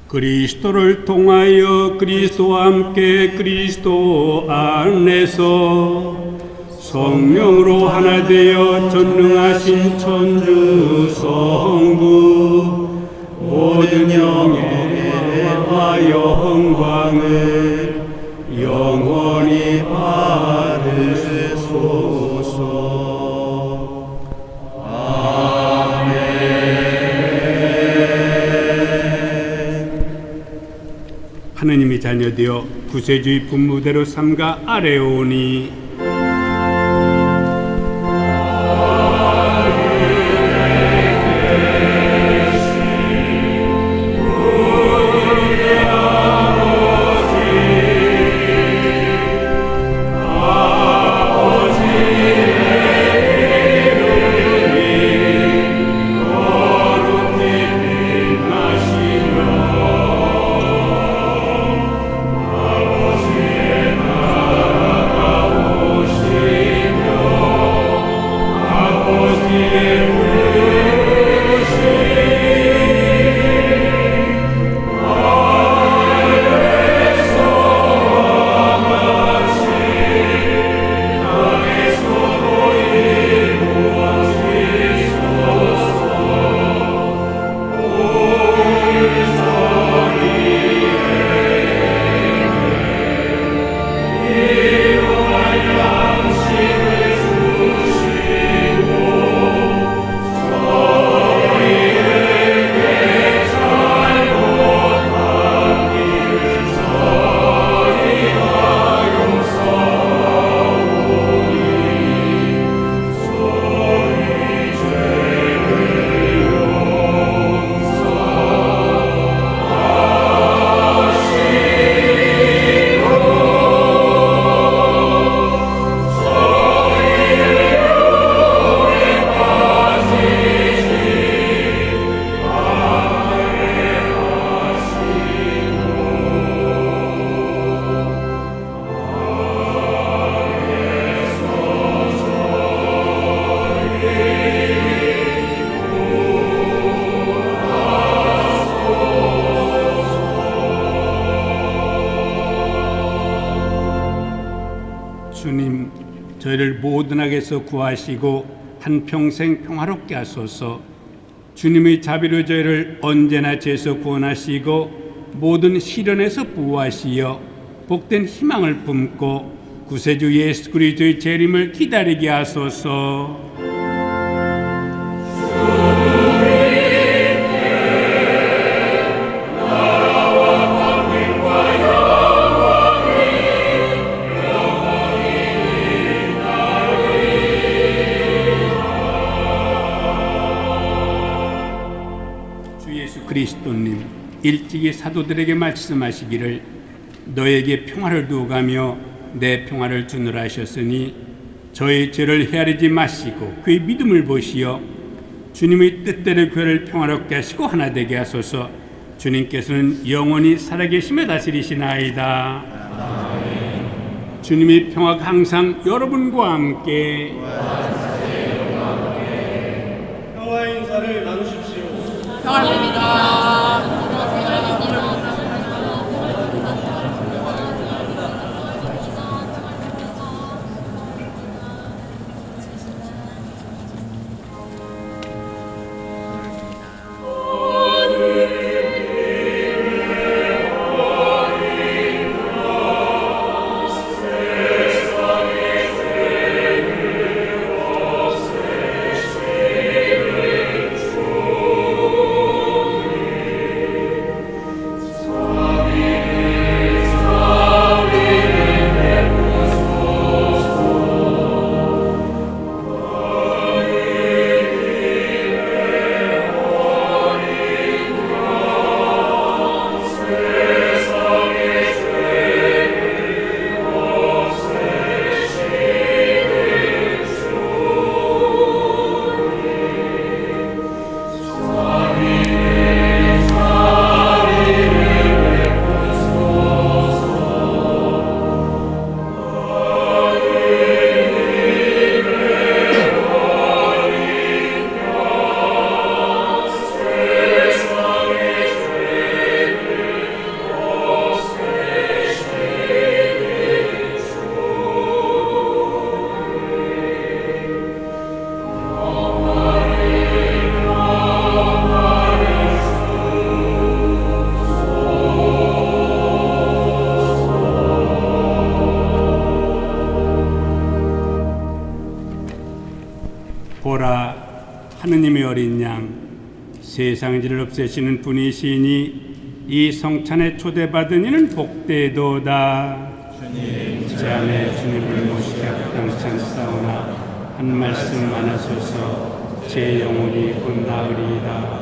그리스도를 통하여 그리스도와 함께 그리스도 안에서 성령으로 하나 되어 전능하신 천주 성부 모든 영예와 영광을 영원히 받으소서. 하느님의 자녀되어 구세주의 분무대로 삼가 아뢰오니 주님, 저희를 모든 악에서 구하시고 한평생 평화롭게 하소서. 주님의 자비로 저희를 언제나 죄에서 구원하시고 모든 시련에서 보호하시어 복된 희망을 품고 구세주 예수 그리스도의 재림을 기다리게 하소서. 그리스도님 일찍이 사도들에게 말씀하시기를 너에게 평화를 두어 가며 내 평화를 주노라 하셨으니 저의 죄를 헤아리지 마시고 그의 믿음을 보시어 주님의 뜻대로 교회를 평화롭게 하시고 하나 되게 하소서. 주님께서는 영원히 살아계시며 다스리시나이다. 주님의 평화가 항상 여러분과 함께 평화의 인사를 나누십시오. 보라, 하느님의 어린 양, 세상의 죄를 없애시는 분이시니 이 성찬에 초대받은 이는 복되도다. 제 안에 주님을 모시기 합당찮사오나 한 말씀 안 하소서. 제 영혼이 곧 나으리이다.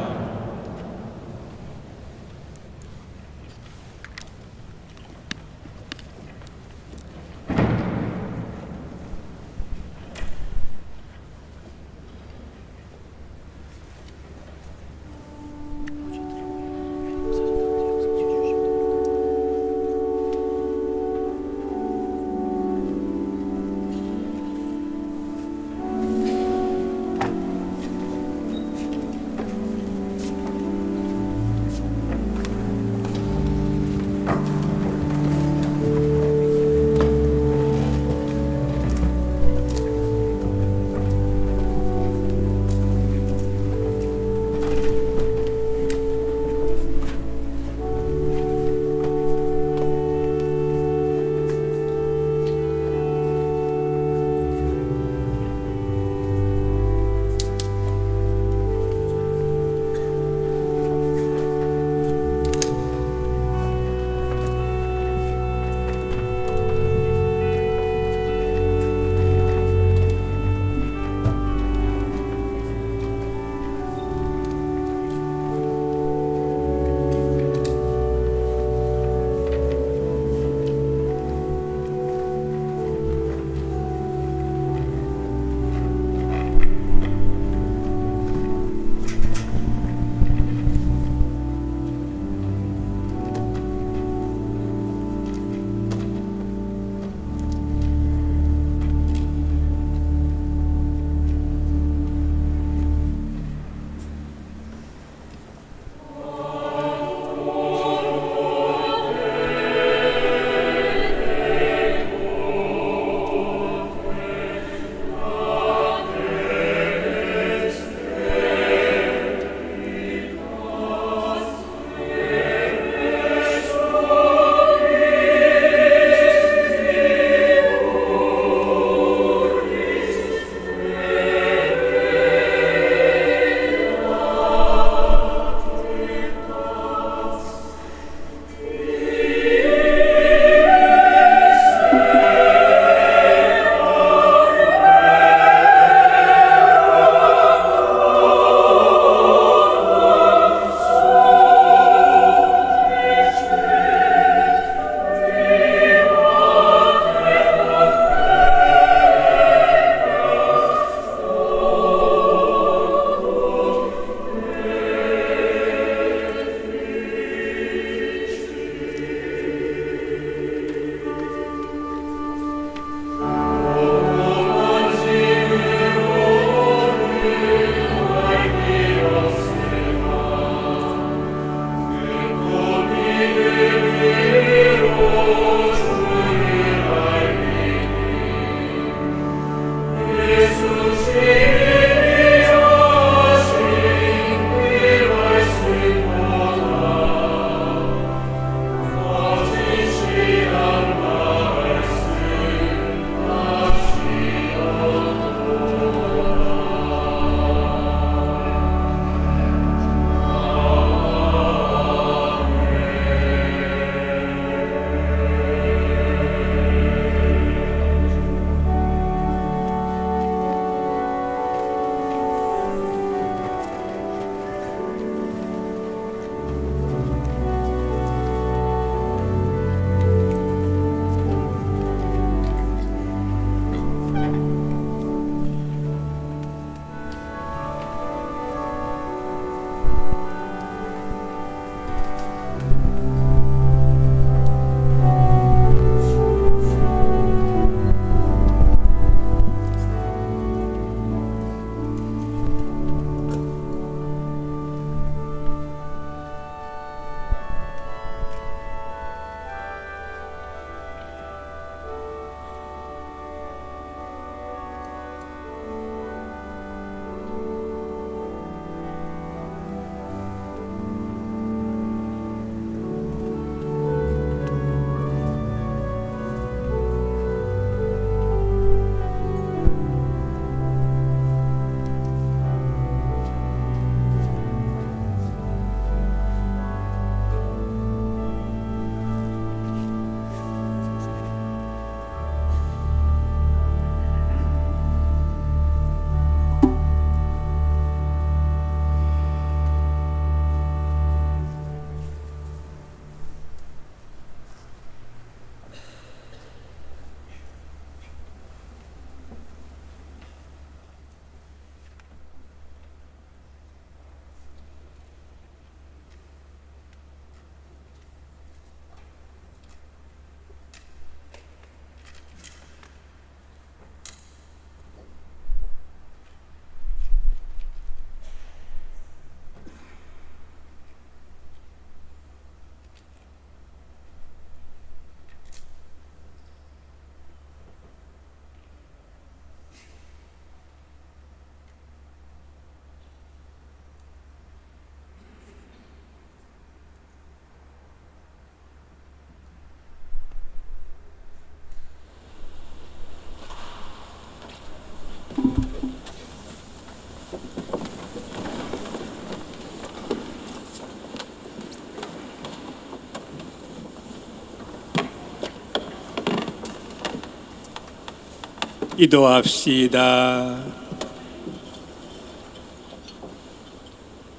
기도합시다.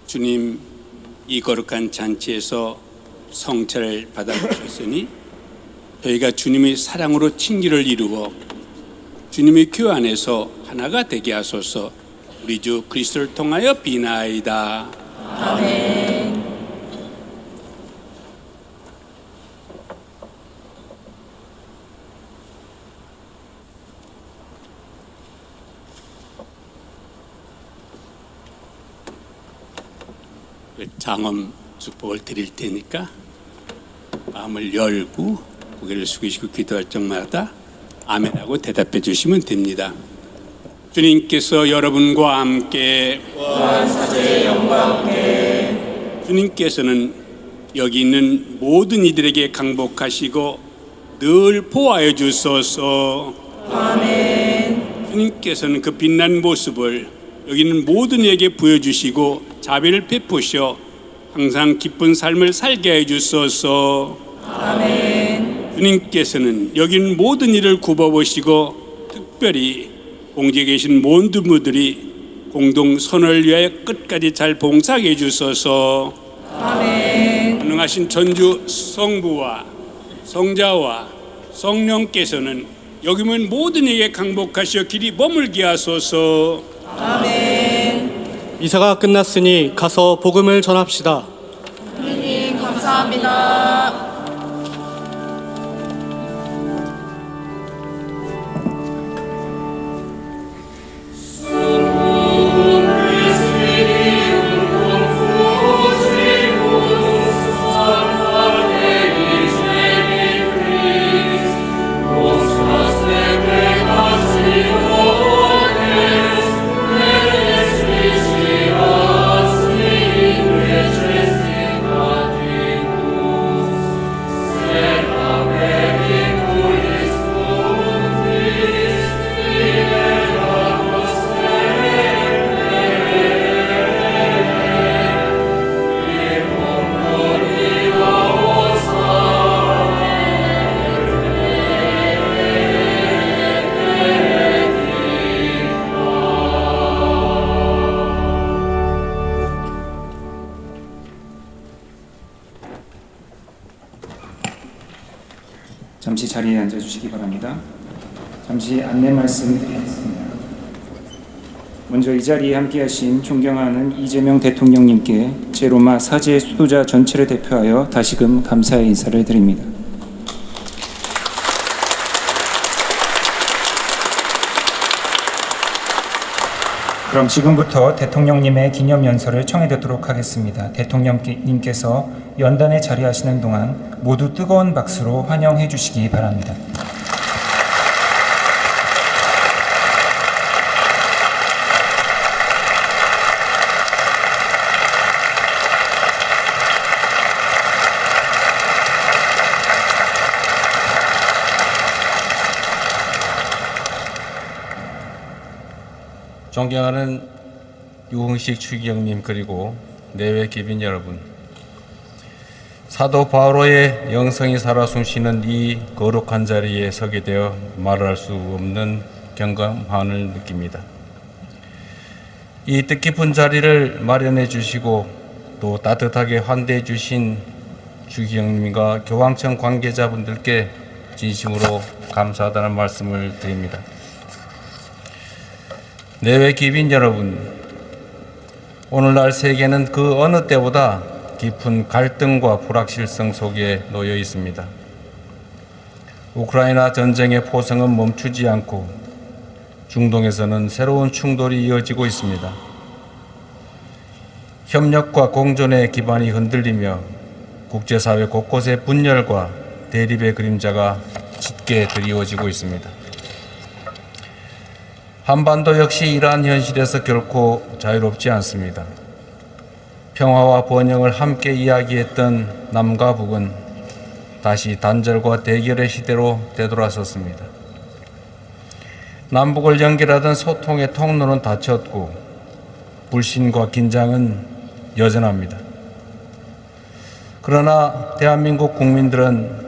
주님, 이 거룩한 잔치에서 성체를 받아주셨으니 저희가 주님의 사랑으로 친기를 이루어 주님의 교회 안에서 하나가 되게 하소서. 우리 주 그리스도를 통하여 비나이다. 아멘. 장엄 축복을 드릴 테니까 마음을 열고 고개를 숙이시고 기도할 적마다 아멘하고 대답해 주시면 됩니다. 주님께서 여러분과 함께 사제의 영과 함께 주님께서는 여기 있는 모든 이들에게 강복하시고 늘 보호하여 주소서. 아멘. 주님께서는 그 빛난 모습을 여기 있는 모든 이에게 보여주시고 자비를 베푸셔 항상 기쁜 삶을 살게 해 주소서. 아멘. 주님께서는 여기 있는 모든 일을 굽어보시고 특별히 공지에 계신 모든 분들이 공동 선을 위하여 끝까지 잘 봉사하게 해 주소서. 아멘. 가능하신 전주 성부와 성자와 성령께서는 여기 있는 모든 이에게 강복하시어 길이 머물게 하소서. 아멘. 미사가 끝났으니 가서 복음을 전합시다. 주님 감사합니다. 잠시 자리에 앉아주시기 바랍니다. 잠시 안내 말씀드리겠습니다. 먼저 이 자리에 함께하신 존경하는 이재명 대통령님께 제로마 사제 수도자 전체를 대표하여 다시금 감사의 인사를 드립니다. 그럼 지금부터 대통령님의 기념연설을 청해 듣도록 하겠습니다. 대통령님께서 연단에 자리하시는 동안 모두 뜨거운 박수로 환영해 주시기 바랍니다. 존경하는 유흥식 추기경님 그리고 내외 귀빈 여러분, 사도 바오로의 영성이 살아 숨쉬는 이 거룩한 자리에 서게 되어 말할 수 없는 경감함을 느낍니다. 이 뜻깊은 자리를 마련해 주시고 또 따뜻하게 환대해 주신 추기경님과 교황청 관계자분들께 진심으로 감사하다는 말씀을 드립니다. 내외 귀빈 여러분, 오늘날 세계는 그 어느 때보다 깊은 갈등과 불확실성 속에 놓여 있습니다. 우크라이나 전쟁의 포성은 멈추지 않고 중동에서는 새로운 충돌이 이어지고 있습니다. 협력과 공존의 기반이 흔들리며 국제사회 곳곳에 분열과 대립의 그림자가 짙게 드리워지고 있습니다. 한반도 역시 이러한 현실에서 결코 자유롭지 않습니다. 평화와 번영을 함께 이야기했던 남과 북은 다시 단절과 대결의 시대로 되돌아섰습니다. 남북을 연결하던 소통의 통로는 닫혔고 불신과 긴장은 여전합니다. 그러나 대한민국 국민들은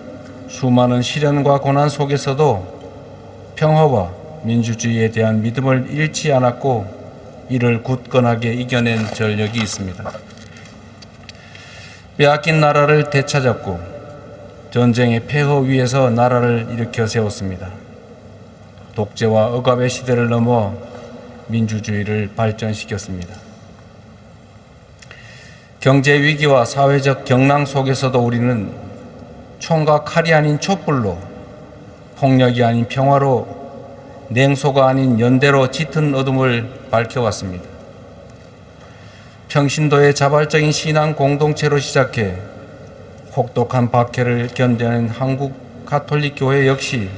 수많은 시련과 고난 속에서도 평화와 민주주의에 대한 믿음을 잃지 않았고 이를 굳건하게 이겨낸 전력이 있습니다. 빼앗긴 나라를 되찾았고 전쟁의 폐허 위에서 나라를 일으켜 세웠습니다. 독재와 억압의 시대를 넘어 민주주의를 발전시켰습니다. 경제 위기와 사회적 경랑 속에서도 우리는 총과 칼이 아닌 촛불로, 폭력이 아닌 평화로, 냉소가 아닌 연대로 짙은 어둠을 밝혀왔습니다. 평신도의 자발적인 신앙 공동체로 시작해 혹독한 박해를 견뎌낸 한국 가톨릭 교회 역시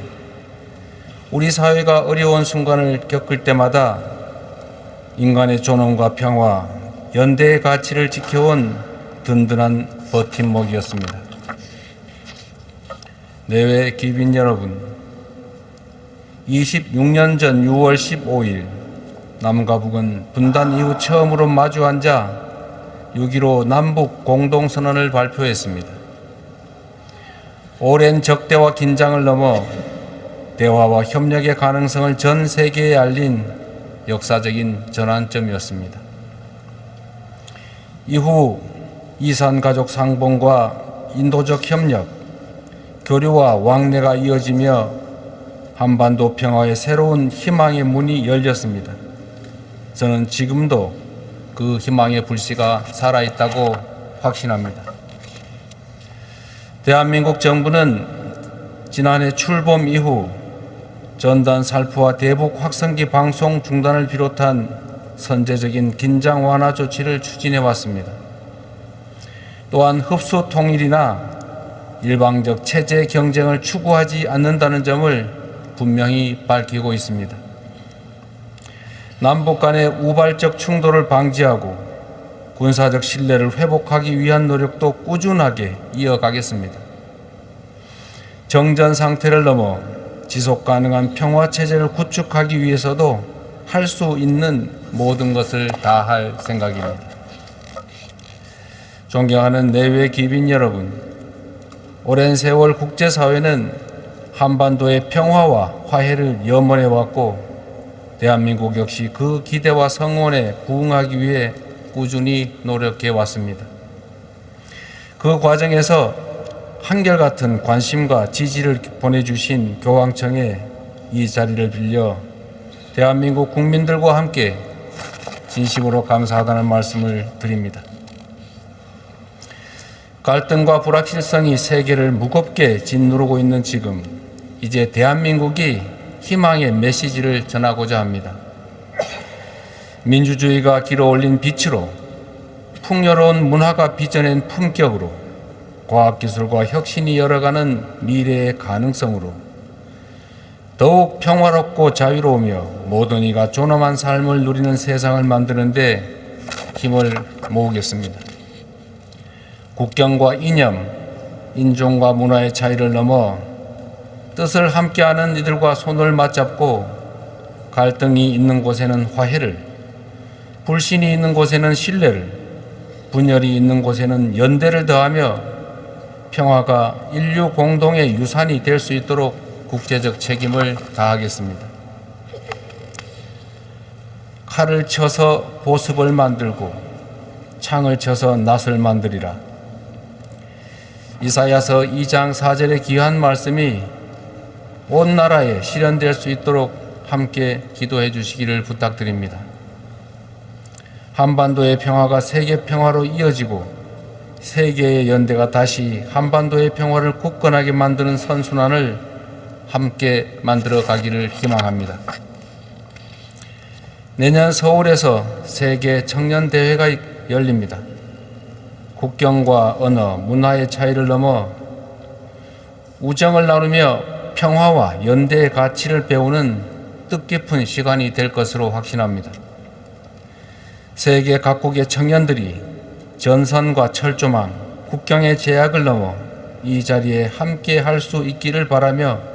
우리 사회가 어려운 순간을 겪을 때마다 인간의 존엄과 평화, 연대의 가치를 지켜온 든든한 버팀목이었습니다. 내외 귀빈 여러분, 26년 전 6월 15일 남과 북은 분단 이후 처음으로 마주 앉아 6.15 남북 공동선언을 발표했습니다. 오랜 적대와 긴장을 넘어 대화와 협력의 가능성을 전 세계에 알린 역사적인 전환점이었습니다. 이후 이산 가족 상봉과 인도적 협력, 교류와 왕래가 이어지며 한반도 평화의 새로운 희망의 문이 열렸습니다. 저는 지금도 그 희망의 불씨가 살아있다고 확신합니다. 대한민국 정부는 지난해 출범 이후 전단 살포와 대북 확성기 방송 중단을 비롯한 선제적인 긴장 완화 조치를 추진해 왔습니다. 또한 흡수 통일이나 일방적 체제 경쟁을 추구하지 않는다는 점을 분명히 밝히고 있습니다. 남북 간의 우발적 충돌을 방지하고 군사적 신뢰를 회복하기 위한 노력도 꾸준하게 이어가겠습니다. 정전 상태를 넘어 지속 가능한 평화 체제를 구축하기 위해서도 할 수 있는 모든 것을 다할 생각입니다. 존경하는 내외 귀빈 여러분, 오랜 세월 국제사회는 한반도의 평화와 화해를 염원해 왔고 대한민국 역시 그 기대와 성원에 부응하기 위해 꾸준히 노력해 왔습니다. 그 과정에서 한결같은 관심과 지지를 보내주신 교황청에 이 자리를 빌려 대한민국 국민들과 함께 진심으로 감사하다는 말씀을 드립니다. 갈등과 불확실성이 세계를 무겁게 짓누르고 있는 지금, 이제 대한민국이 희망의 메시지를 전하고자 합니다. 민주주의가 길어올린 빛으로, 풍요로운 문화가 빚어낸 품격으로, 과학기술과 혁신이 열어가는 미래의 가능성으로 더욱 평화롭고 자유로우며 모든 이가 존엄한 삶을 누리는 세상을 만드는 데 힘을 모으겠습니다. 국경과 이념, 인종과 문화의 차이를 넘어 뜻을 함께하는 이들과 손을 맞잡고 갈등이 있는 곳에는 화해를, 불신이 있는 곳에는 신뢰를, 분열이 있는 곳에는 연대를 더하며 평화가 인류 공동의 유산이 될 수 있도록 국제적 책임을 다하겠습니다. 칼을 쳐서 보습을 만들고 창을 쳐서 낫을 만들이라. 이사야서 2장 4절의 귀한 말씀이 온 나라에 실현될 수 있도록 함께 기도해 주시기를 부탁드립니다. 한반도의 평화가 세계 평화로 이어지고 세계의 연대가 다시 한반도의 평화를 굳건하게 만드는 선순환을 함께 만들어 가기를 희망합니다. 내년 서울에서 세계 청년 대회가 열립니다. 국경과 언어, 문화의 차이를 넘어 우정을 나누며 평화와 연대의 가치를 배우는 뜻깊은 시간이 될 것으로 확신합니다. 세계 각국의 청년들이 전선과 철조망, 국경의 제약을 넘어 이 자리에 함께 할 수 있기를 바라며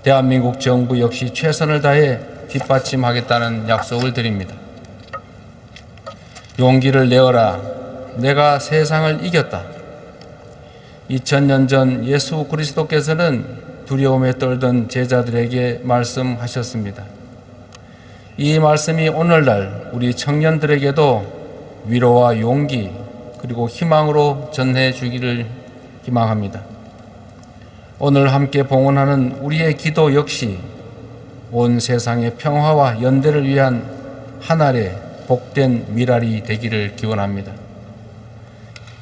대한민국 정부 역시 최선을 다해 뒷받침하겠다는 약속을 드립니다. 용기를 내어라. 내가 세상을 이겼다. 2000년 전 예수 그리스도께서는 두려움에 떨던 제자들에게 말씀하셨습니다. 이 말씀이 오늘날 우리 청년들에게도 위로와 용기 그리고 희망으로 전해 주기를 희망합니다. 오늘 함께 봉헌하는 우리의 기도 역시 온 세상의 평화와 연대를 위한 하늘의 복된 미랄이 되기를 기원합니다.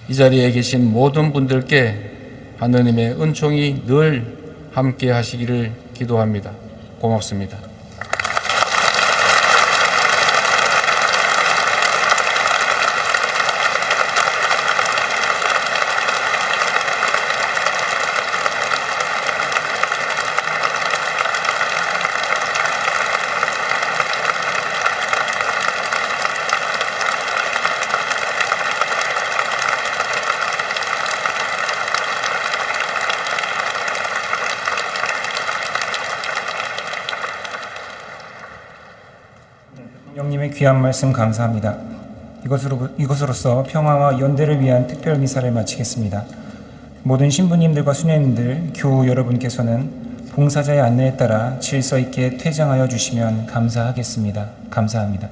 이 자리에 계신 모든 분들께 하느님의 은총이 늘 함께 하시기를 기도합니다. 고맙습니다. 대통령님의 귀한 말씀 감사합니다. 이것으로서 평화와 연대를 위한 특별 미사를 마치겠습니다. 모든 신부님들과 수녀님들, 교우 여러분께서는 봉사자의 안내에 따라 질서 있게 퇴장하여 주시면 감사하겠습니다. 감사합니다.